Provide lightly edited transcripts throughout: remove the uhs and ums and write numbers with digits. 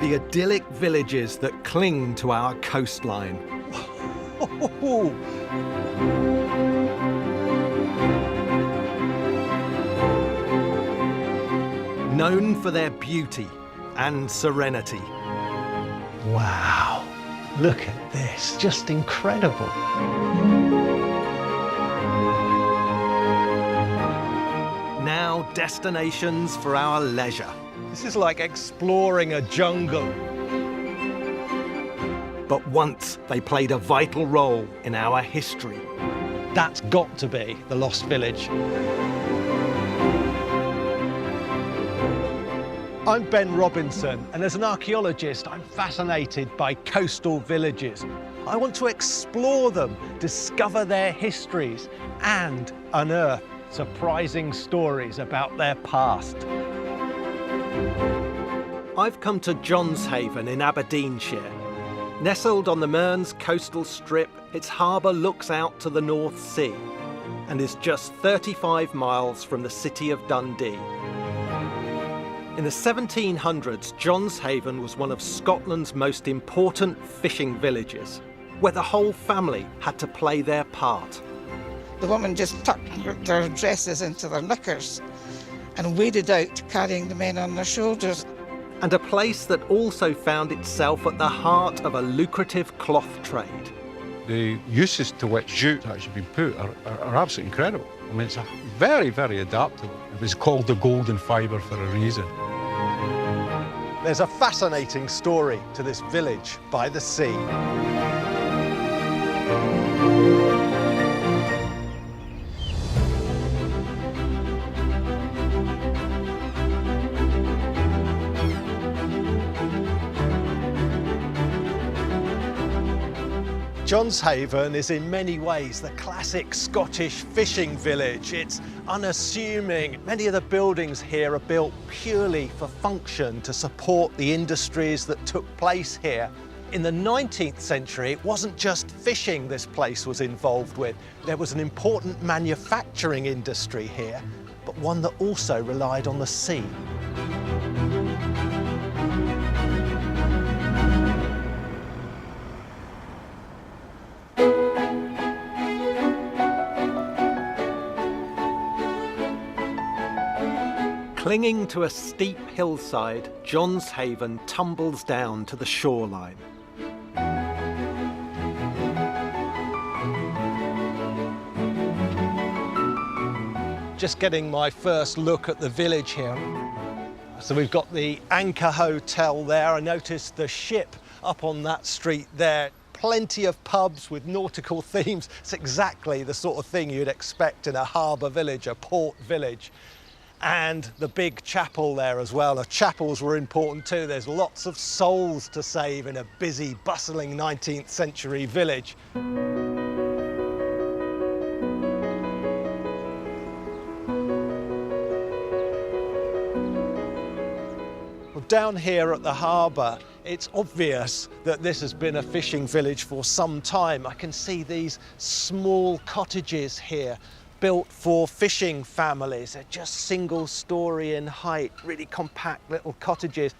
The idyllic villages that cling to our coastline. Known for their beauty and serenity. Wow, look at this, just incredible. Now destinations for our leisure. This is like exploring a jungle. But once they played a vital role in our history. That's got to be the Lost Village. I'm Ben Robinson, and as an archaeologist, I'm fascinated by coastal villages. I want to explore them, discover their histories, and unearth surprising stories about their past. I've come to Johnshaven in Aberdeenshire. Nestled on the Mearns coastal strip, its harbour looks out to the North Sea and is just 35 miles from the city of Dundee. In the 1700s, Johnshaven was one of Scotland's most important fishing villages, where the whole family had to play their part. The women just tucked their dresses into their knickers and waded out, carrying the men on their shoulders. And a place that also found itself at the heart of a lucrative cloth trade. The uses to which jute has actually been put are absolutely incredible. I mean, it's very, very adaptable. It was called the golden fibre for a reason. There's a fascinating story to this village by the sea. Johnshaven is in many ways the classic Scottish fishing village. It's unassuming. Many of the buildings here are built purely for function to support the industries that took place here. In the 19th century, it wasn't just fishing this place was involved with. There was an important manufacturing industry here, but one that also relied on the sea. Clinging to a steep hillside, Johnshaven tumbles down to the shoreline. Just getting my first look at the village here. So we've got the Anchor Hotel there. I noticed the ship up on that street there. Plenty of pubs with nautical themes. It's exactly the sort of thing you'd expect in a harbour village, a port village. And the big chapel there as well. The chapels were important too. There's lots of souls to save in a busy, bustling 19th century village. Well, down here at the harbour, it's obvious that this has been a fishing village for some time. I can see these small cottages here, built for fishing families. They're just single story in height, really compact little cottages.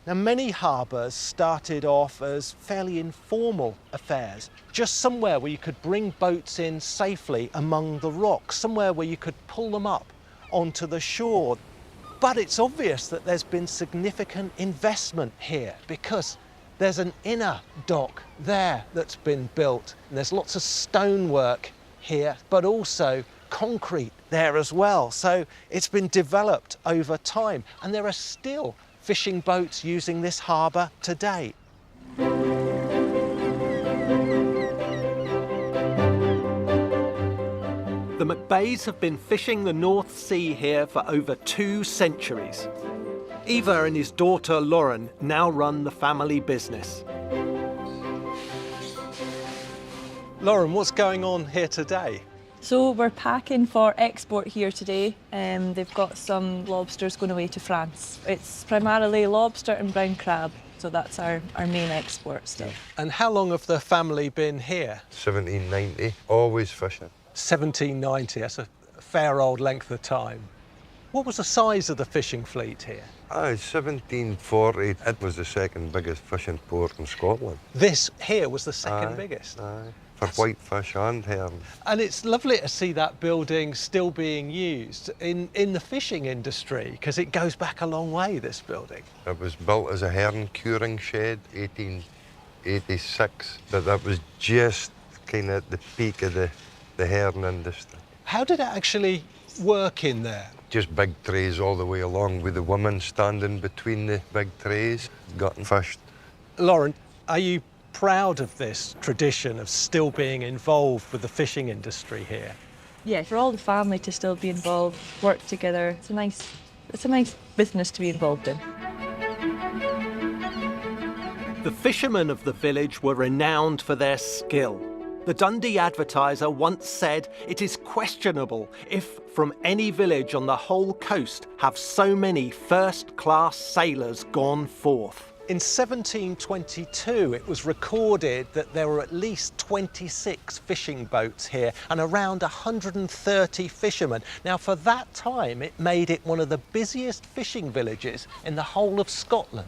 Now, many harbours started off as fairly informal affairs, just somewhere where you could bring boats in safely among the rocks, somewhere where you could pull them up onto the shore. But it's obvious that there's been significant investment here because there's an inner dock there that's been built. And there's lots of stonework here, but also concrete there as well. So it's been developed over time, and there are still fishing boats using this harbour today. The McBays have been fishing the North Sea here for over 2 centuries. Eva and his daughter Lauren now run the family business. Lauren, what's going on here today? So we're packing for export here today. They've got some lobsters going away to France. It's primarily lobster and brown crab, so that's our main export stuff. And how long have the family been here? 1790, always fishing. 1790, that's a fair old length of time. What was the size of the fishing fleet here? 1740, it was the second biggest fishing port in Scotland. This here was the second biggest. Aye. For whitefish and herring. And it's lovely to see that building still being used in the fishing industry, because it goes back a long way, this building. It was built as a herring curing shed, 1886, but that was just kind of at the peak of the herring industry. How did it actually work in there? Just big trays all the way along with the women standing between the big trays, gutting fish. Lauren, are you proud of this tradition of still being involved with the fishing industry here? Yeah, for all the family to still be involved, work together, it's a nice business to be involved in. The fishermen of the village were renowned for their skill. The Dundee Advertiser once said it is questionable if from any village on the whole coast have so many first-class sailors gone forth. In 1722, it was recorded that there were at least 26 fishing boats here and around 130 fishermen. Now, for that time, it made it one of the busiest fishing villages in the whole of Scotland.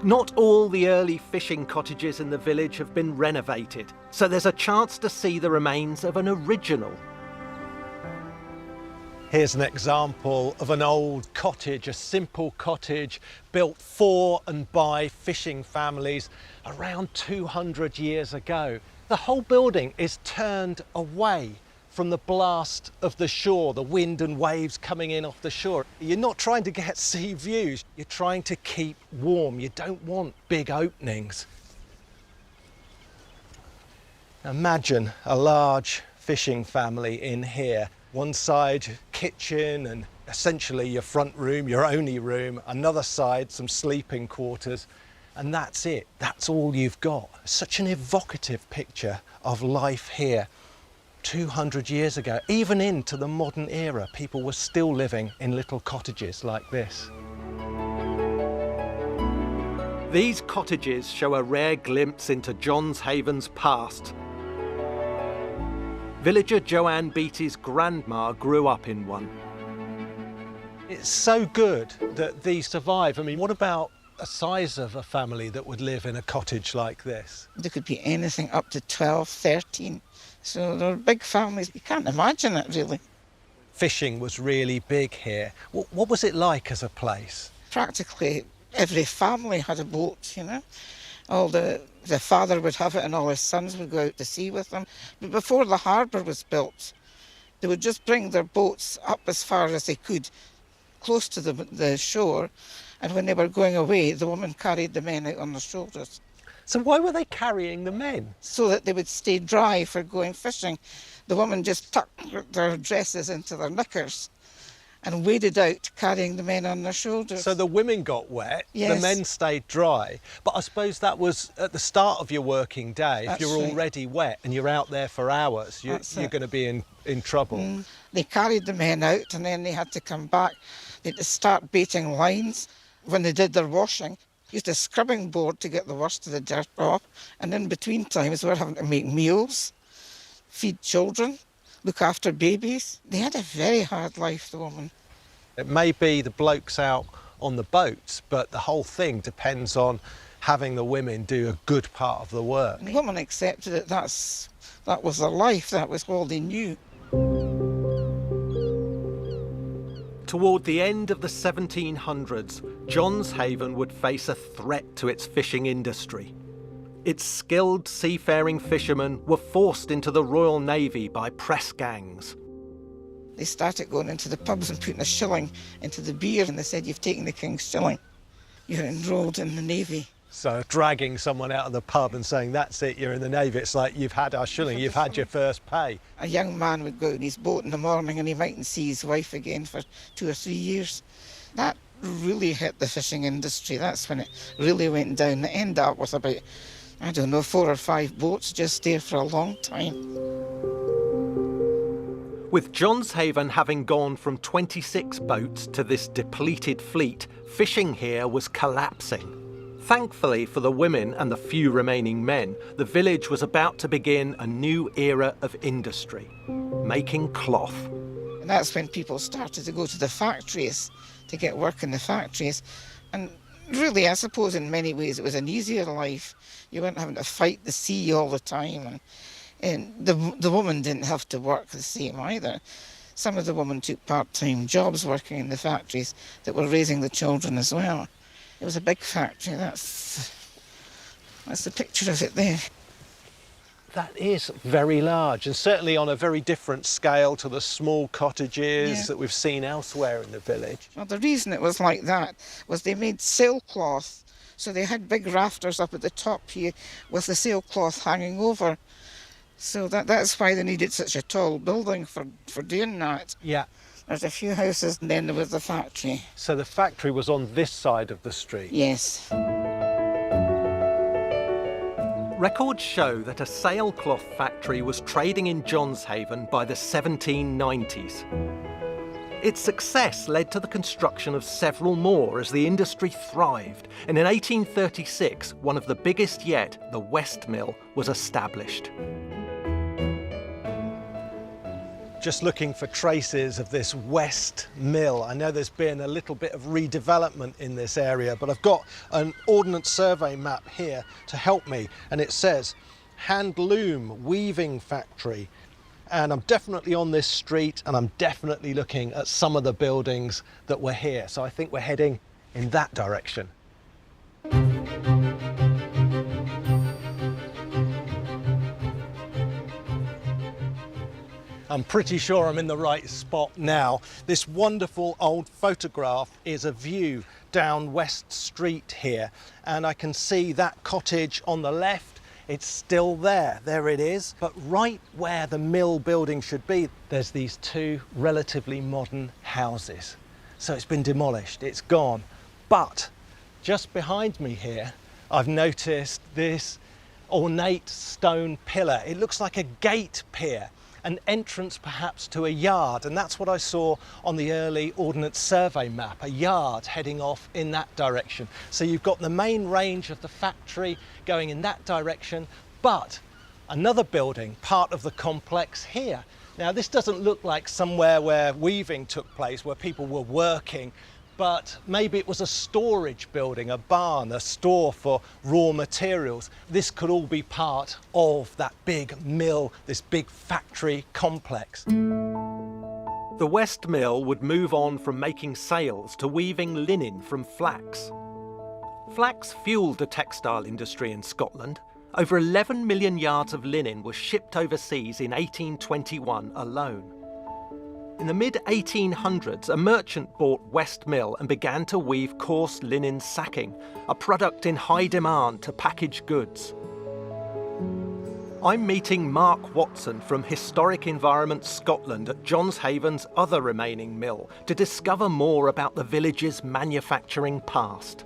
Not all the early fishing cottages in the village have been renovated, so there's a chance to see the remains of an original. Here's an example of an old cottage, a simple cottage built for and by fishing families around 200 years ago. The whole building is turned away from the blast of the shore, the wind and waves coming in off the shore. You're not trying to get sea views, you're trying to keep warm. You don't want big openings. Imagine a large fishing family in here. One side, kitchen and essentially your front room, your only room. Another side, some sleeping quarters. And that's it. That's all you've got. Such an evocative picture of life here 200 years ago. Even into the modern era, people were still living in little cottages like this. These cottages show a rare glimpse into Johnshaven's past. Villager Joanne Beattie's grandma grew up in one. It's so good that these survive. I mean, what about a size of a family that would live in a cottage like this? There could be anything up to 12, 13. So they're big families. You can't imagine it, really. Fishing was really big here. What was it like as a place? Practically every family had a boat, you know. All the father would have it and all his sons would go out to sea with them. But before the harbour was built, they would just bring their boats up as far as they could, close to the shore. And when they were going away, the women carried the men out on their shoulders. So why were they carrying the men? So that they would stay dry for going fishing. The women just tucked their dresses into their knickers and waded out, carrying the men on their shoulders. So the women got wet, yes. The men stayed dry. But I suppose that was at the start of your working day. That's if you're right. already wet and you're out there for hours, you're going to be in trouble. They carried the men out and then they had to come back. They had to start baiting lines. When they did their washing, used a scrubbing board to get the worst of the dirt off. And in between times, we were having to make meals, feed children, look after babies. They had a very hard life, the women. It may be the blokes out on the boats, but the whole thing depends on having the women do a good part of the work. The women accepted it. That was their life. That was all they knew. Toward the end of the 1700s, Johnshaven would face a threat to its fishing industry. Its skilled seafaring fishermen were forced into the Royal Navy by press gangs. They started going into the pubs and putting a shilling into the beer, and they said, "You've taken the king's shilling. You're enrolled in the Navy." So dragging someone out of the pub and saying, "That's it, you're in the Navy," it's like, you've had our shilling, you've had your first pay. A young man would go out in his boat in the morning and he mightn't see his wife again for 2 or 3 years. That really hit the fishing industry. That's when it really went down. It ended up with about, 4 or 5 boats just there for a long time. With Johnshaven having gone from 26 boats to this depleted fleet, fishing here was collapsing. Thankfully for the women and the few remaining men, the village was about to begin a new era of industry, making cloth. That's when people started to go to the factories to get work in the factories. And really, I suppose in many ways it was an easier life. You weren't having to fight the sea all the time. And the woman didn't have to work the same either. Some of the women took part-time jobs working in the factories that were raising the children as well. It was a big factory. That's the picture of it there. That is very large, and certainly on a very different scale to the small cottages that we've seen elsewhere in the village. Well, the reason it was like that was they made sailcloth, so they had big rafters up at the top here with the sailcloth hanging over. So that's why they needed such a tall building for doing that. Yeah. There's a few houses and then there was the factory. So the factory was on this side of the street? Yes. Records show that a sailcloth factory was trading in Johnshaven by the 1790s. Its success led to the construction of several more as the industry thrived, and in 1836, one of the biggest yet, the West Mill, was established. Just looking for traces of this West Mill. I know there's been a little bit of redevelopment in this area, but I've got an Ordnance Survey map here to help me, and it says hand loom weaving factory. And I'm definitely on this street, and I'm definitely looking at some of the buildings that were here. So I think we're heading in that direction. I'm pretty sure I'm in the right spot now. This wonderful old photograph is a view down West Street here, and I can see that cottage on the left. It's still there, there it is. But right where the mill building should be, there's these two relatively modern houses. So it's been demolished, it's gone. But just behind me here, I've noticed this ornate stone pillar. It looks like a gate pier, an entrance perhaps to a yard, and that's what I saw on the early Ordnance Survey map, a yard heading off in that direction. So you've got the main range of the factory going in that direction, but another building, part of the complex here. Now this doesn't look like somewhere where weaving took place, where people were working, but maybe it was a storage building, a barn, a store for raw materials. This could all be part of that big mill, this big factory complex. The West Mill would move on from making sails to weaving linen from flax. Flax fueled the textile industry in Scotland. Over 11 million yards of linen was shipped overseas in 1821 alone. In the mid-1800s, a merchant bought West Mill and began to weave coarse linen sacking, a product in high demand to package goods. I'm meeting Mark Watson from Historic Environment Scotland at Johnshaven's other remaining mill to discover more about the village's manufacturing past.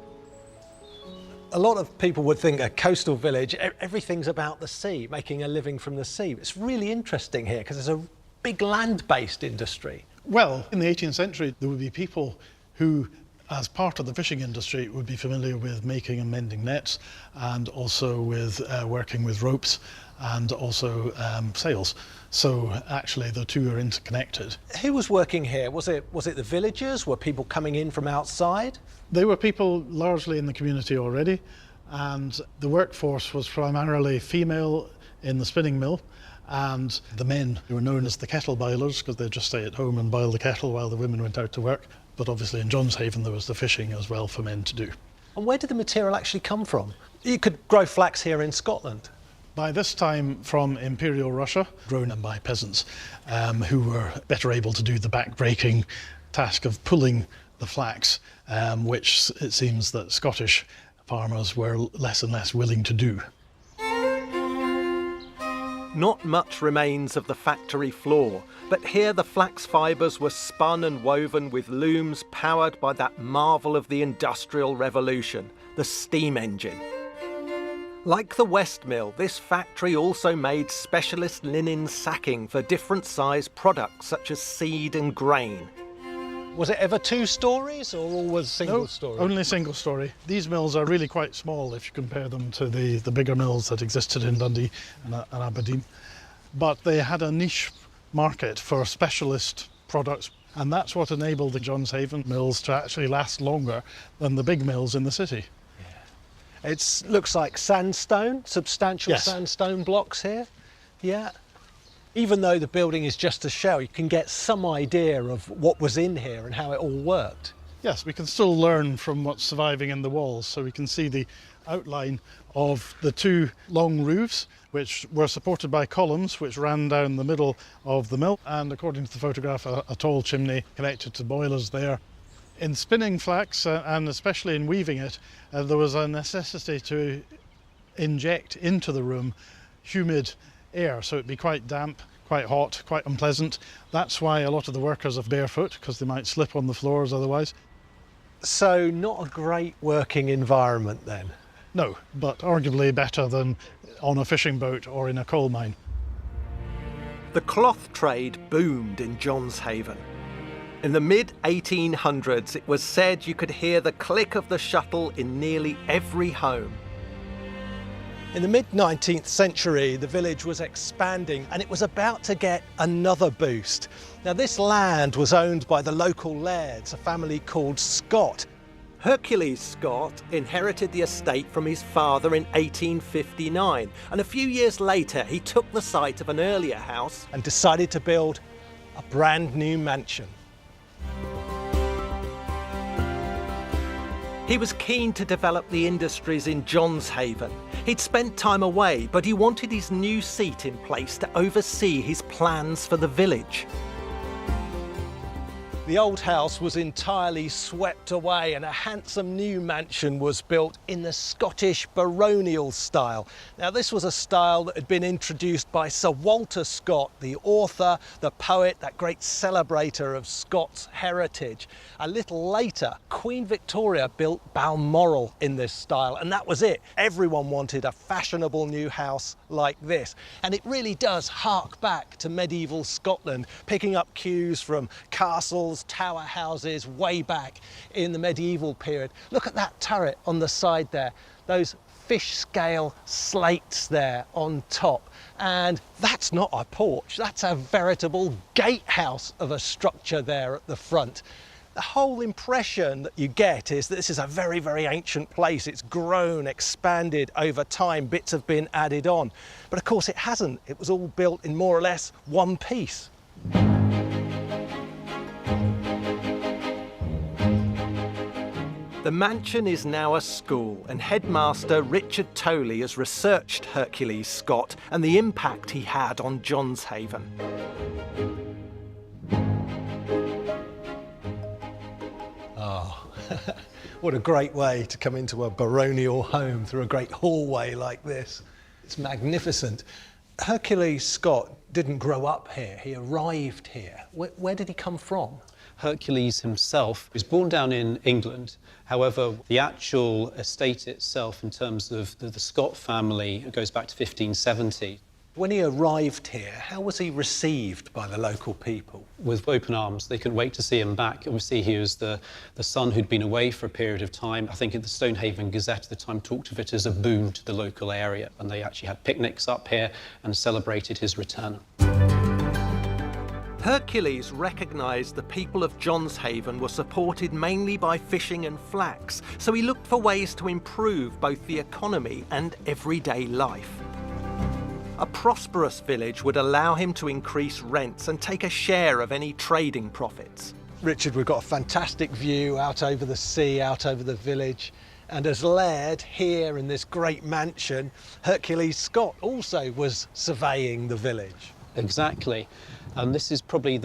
A lot of people would think a coastal village, everything's about the sea, making a living from the sea. It's really interesting here because there's a big land-based industry. Well, in the 18th century, there would be people who, as part of the fishing industry, would be familiar with making and mending nets, and also with working with ropes, and also sails. So actually the two are interconnected. Who was working here? Was it the villagers? Were people coming in from outside? They were people largely in the community already, and the workforce was primarily female in the spinning mill, and the men who were known as the kettle boilers because they'd just stay at home and boil the kettle while the women went out to work. But obviously in Johnshaven there was the fishing as well for men to do. And where did the material actually come from? You could grow flax here in Scotland. By this time from Imperial Russia, grown by peasants who were better able to do the back-breaking task of pulling the flax, which it seems that Scottish farmers were less and less willing to do. Not much remains of the factory floor, but here the flax fibres were spun and woven with looms powered by that marvel of the Industrial Revolution, the steam engine. Like the West Mill, this factory also made specialist linen sacking for different size products such as seed and grain. Was it ever two stories or always single story? Only single story. These mills are really quite small if you compare them to the bigger mills that existed in Dundee and Aberdeen. But they had a niche market for specialist products. And that's what enabled the Johnshaven mills to actually last longer than the big mills in the city. It looks like sandstone, substantial Yes. sandstone blocks here. Yeah. Even though the building is just a shell, you can get some idea of what was in here and how it all worked. Yes, we can still learn from what's surviving in the walls. So we can see the outline of the two long roofs, which were supported by columns which ran down the middle of the mill. And according to the photograph, a tall chimney connected to boilers there. In spinning flax, and especially in weaving it, there was a necessity to inject into the room humid air, so it'd be quite damp, quite hot, quite unpleasant. That's why a lot of the workers are barefoot, because they might slip on the floors otherwise. So not a great working environment then. No, but arguably better than on a fishing boat or in a coal mine. The cloth trade boomed in Johnshaven. In the mid-1800s, it was said you could hear the click of the shuttle in nearly every home. In the mid-19th century, the village was expanding and it was about to get another boost. Now, this land was owned by the local lairds, a family called Scott. Hercules Scott inherited the estate from his father in 1859, and a few years later he took the site of an earlier house And decided to build a brand new mansion. He was keen to develop the industries in Johnshaven. He'd spent time away, but he wanted his new seat in place to oversee his plans for the village. The old house was entirely swept away and a handsome new mansion was built in the Scottish baronial style. Now, this was a style that had been introduced by Sir Walter Scott, the author, the poet, that great celebrator of Scots heritage. A little later, Queen Victoria built Balmoral in this style, and that was it. Everyone wanted a fashionable new house like this. And it really does hark back to medieval Scotland, picking up cues from castles, tower houses way back in the medieval period. Look at that turret on the side there, those fish scale slates there on top. And that's not a porch, that's a veritable gatehouse of a structure there at the front. The whole impression that you get is that this is a very, very ancient place. It's grown, expanded over time, bits have been added on. But of course it hasn't. It was all built in more or less one piece. The mansion is now a school, and headmaster Richard Toley has researched Hercules Scott and the impact he had on Johnshaven. What a great way to come into a baronial home through a great hallway like this. It's magnificent. Hercules Scott didn't grow up here, he arrived here. Where did he come from? Hercules himself was born down in England. However, the actual estate itself, in terms of the Scott family, goes back to 1570. When he arrived here, how was he received by the local people? With open arms. They couldn't wait to see him back. Obviously, he was the son who'd been away for a period of time. I think the Stonehaven Gazette at the time talked of it as a boon to the local area, and they actually had picnics up here and celebrated his return. Hercules recognised the people of Johnshaven were supported mainly by fishing and flax, so he looked for ways to improve both the economy and everyday life. A prosperous village would allow him to increase rents and take a share of any trading profits. Richard, we've got a fantastic view out over the sea, out over the village. And as laird here in this great mansion, Hercules Scott also was surveying the village. Exactly. And this is probably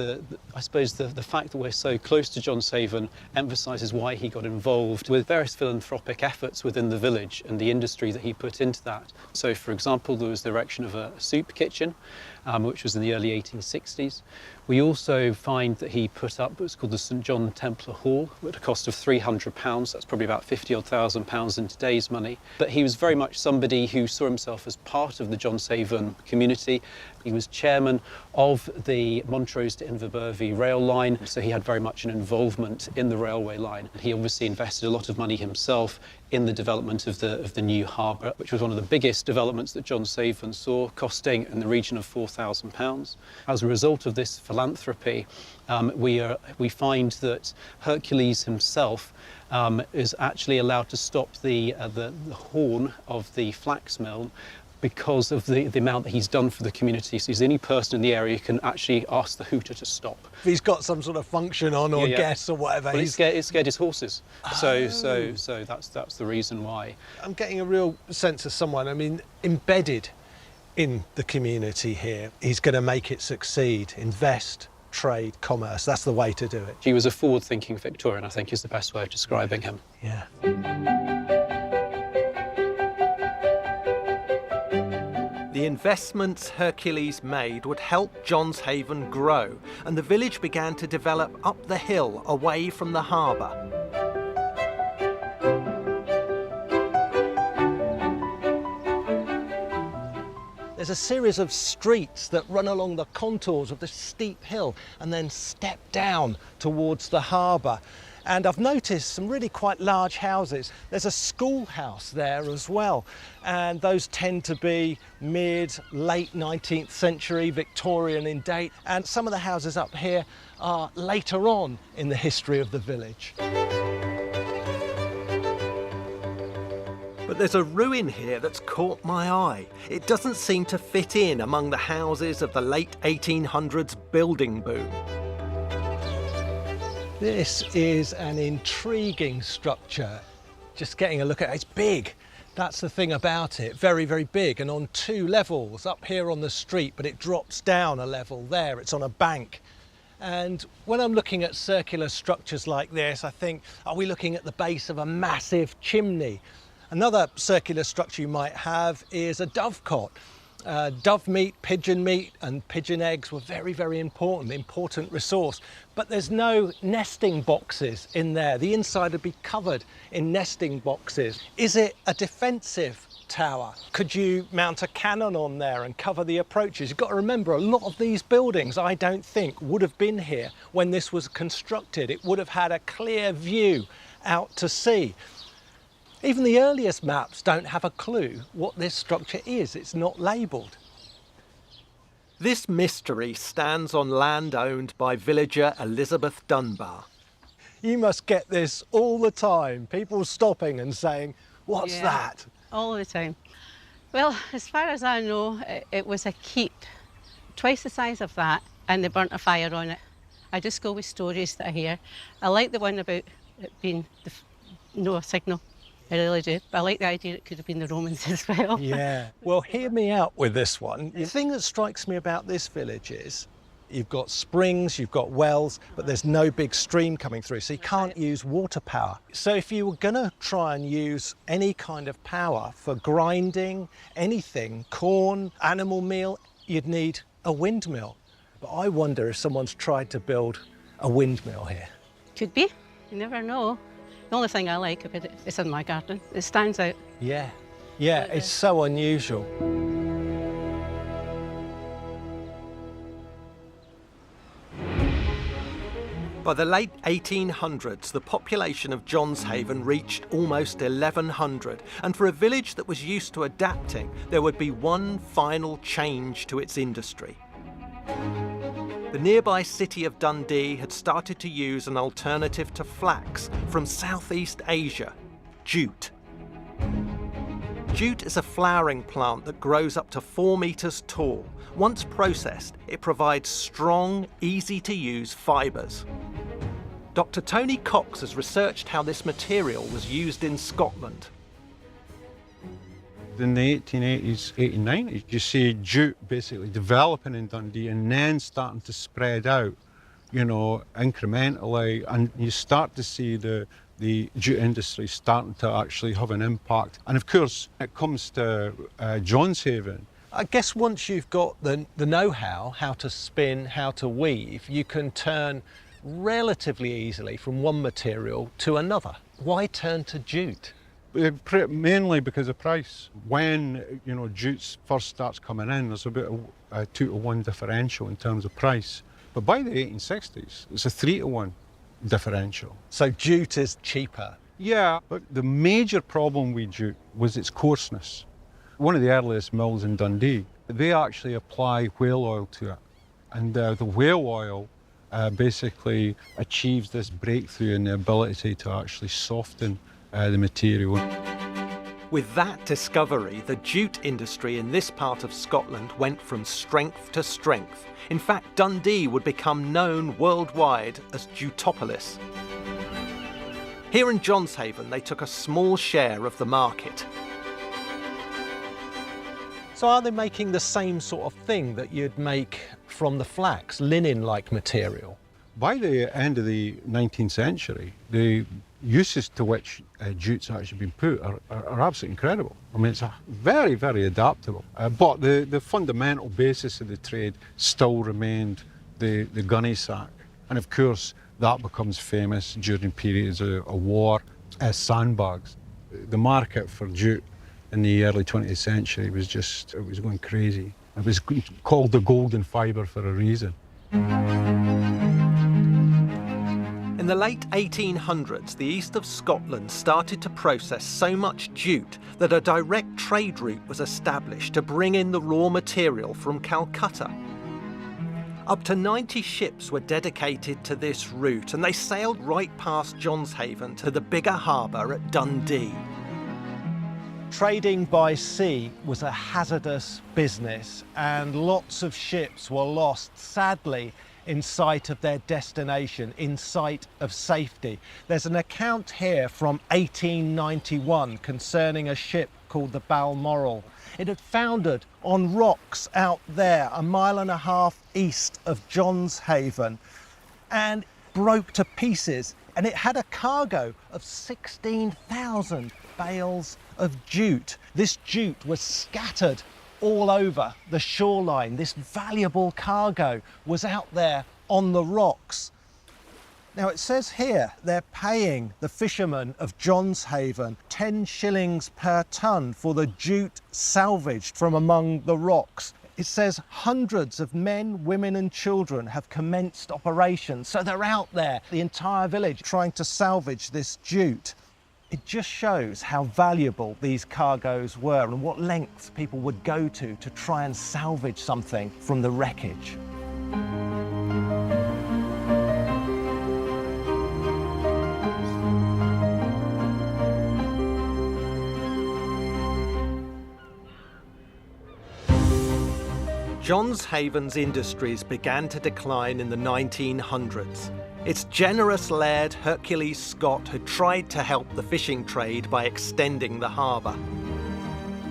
I suppose the fact that we're so close to Johnshaven emphasises why he got involved with various philanthropic efforts within the village and the industry that he put into that. So, for example, there was the erection of a soup kitchen, which was in the early 1860s. We also find that he put up what's called the St John Templar Hall at a cost of £300. That's probably about £50,000 in today's money. But he was very much somebody who saw himself as part of the Johnshaven community. He was chairman of the Montrose to Inverbervie rail line, so he had very much an involvement in the railway line. He obviously invested a lot of money himself in the development of the new harbour, which was one of the biggest developments that Johnshaven saw, costing in the region of £4,000. As a result of this philanthropy, we find that Hercules himself is actually allowed to stop the horn of the flax mill because of the amount that he's done for the community. So he's the only person in the area who can actually ask the hooter to stop. If he's got some sort of function on or guests or whatever. Well, it scared his horses. So that's the reason why. I'm getting a real sense of someone, I mean, embedded in the community here. He's going to make it succeed, invest, trade, commerce. That's the way to do it. He was a forward-thinking Victorian, I think, is the best way of describing him. Yeah. The investments Hercules made would help Johnshaven grow, and the village began to develop up the hill away from the harbour. There's a series of streets that run along the contours of this steep hill and then step down towards the harbour. And I've noticed some really quite large houses. There's a schoolhouse there as well, and those tend to be late 19th century, Victorian in date, and some of the houses up here are later on in the history of the village. But there's a ruin here that's caught my eye. It doesn't seem to fit in among the houses of the late 1800s building boom. This is an intriguing structure. Just getting a look at it, it's big. That's the thing about it, very, very big, and on 2 levels, up here on the street, but it drops down a level there, it's on a bank. And when I'm looking at circular structures like this, I think, are we looking at the base of a massive chimney? Another circular structure you might have is a dovecot. Dove meat, pigeon meat and pigeon eggs were very, very important resource. But there's no nesting boxes in there. The inside would be covered in nesting boxes. Is it a defensive tower? Could you mount a cannon on there and cover the approaches? You've got to remember, a lot of these buildings, I don't think, would have been here when this was constructed. It would have had a clear view out to sea. Even the earliest maps don't have a clue what this structure is. It's not labelled. This mystery stands on land owned by villager Elizabeth Dunbar. You must get this all the time. People stopping and saying, "What's that?" All the time. Well, as far as I know, it was a keep, twice the size of that, and they burnt a fire on it. I just go with stories that I hear. I like the one about it being no signal. I really do. But I like the idea it could have been the Romans as well. Yeah. Well, hear me out with this one. The thing that strikes me about this village is you've got springs, you've got wells, but there's no big stream coming through, so you can't use water power. So if you were going to try and use any kind of power for grinding anything, corn, animal meal, you'd need a windmill. But I wonder if someone's tried to build a windmill here. Could be. You never know. The only thing I like about it is in my garden. It stands out. Yeah, it's so unusual. By the late 1800s, the population of Johnshaven reached almost 1,100, and for a village that was used to adapting, there would be one final change to its industry. The nearby city of Dundee had started to use an alternative to flax from Southeast Asia, jute. Jute is a flowering plant that grows up to 4 metres tall. Once processed, it provides strong, easy-to-use fibres. Dr. Tony Cox has researched how this material was used in Scotland. In the 1880s, 1890s, you see jute basically developing in Dundee and then starting to spread out, incrementally, and you start to see the jute industry starting to actually have an impact. And of course, it comes to Johnshaven. I guess once you've got the know-how, how to spin, how to weave, you can turn relatively easily from one material to another. Why turn to jute? Mainly because of price. When jute first starts coming in, there's about a 2-to-1 differential in terms of price. But by the 1860s, it's a 3-to-1 differential. So jute is cheaper Yeah, but the major problem with jute was its coarseness. One of the earliest mills in Dundee, they actually apply whale oil to it. And the whale oil basically achieves this breakthrough in the ability to actually soften the material. With that discovery, the jute industry in this part of Scotland went from strength to strength. In fact, Dundee would become known worldwide as Jutopolis. Here in Johnshaven, they took a small share of the market. So are they making the same sort of thing that you'd make from the flax, linen-like material? By the end of the 19th century, the uses to which jute's actually been put are absolutely incredible. I mean, it's very, very adaptable. But the fundamental basis of the trade still remained the gunny sack. And of course, that becomes famous during periods of war as sandbags. The market for jute in the early 20th century was just, it was going crazy. It was called the golden fibre for a reason. In the late 1800s, the east of Scotland started to process so much jute that a direct trade route was established to bring in the raw material from Calcutta. Up to 90 ships were dedicated to this route, and they sailed right past Johnshaven to the bigger harbour at Dundee. Trading by sea was a hazardous business, and lots of ships were lost, sadly, in sight of their destination, in sight of safety. There's an account here from 1891 concerning a ship called the Balmoral. It had foundered on rocks out there, 1.5 miles east of Johnshaven, and broke to pieces. And it had a cargo of 16,000 bales of jute. This jute was scattered all over the shoreline. This valuable cargo was out there on the rocks. Now it says here they're paying the fishermen of Johnshaven 10 shillings per tonne for the jute salvaged from among the rocks. It says hundreds of men, women and children have commenced operations. So they're out there, the entire village, trying to salvage this jute. It just shows how valuable these cargoes were and what lengths people would go to try and salvage something from the wreckage. Johnshaven's industries began to decline in the 1900s. Its generous laird, Hercules Scott, had tried to help the fishing trade by extending the harbour.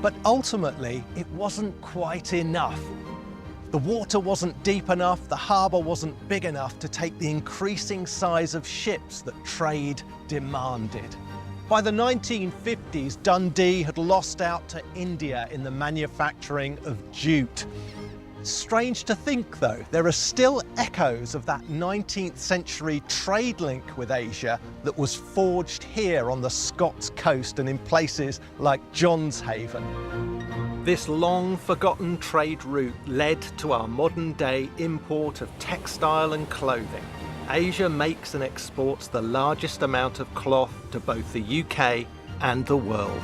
But ultimately, it wasn't quite enough. The water wasn't deep enough, the harbour wasn't big enough to take the increasing size of ships that trade demanded. By the 1950s, Dundee had lost out to India in the manufacturing of jute. Strange to think, though, there are still echoes of that 19th century trade link with Asia that was forged here on the Scots coast and in places like Johnshaven. This long-forgotten trade route led to our modern-day import of textile and clothing. Asia makes and exports the largest amount of cloth to both the UK and the world.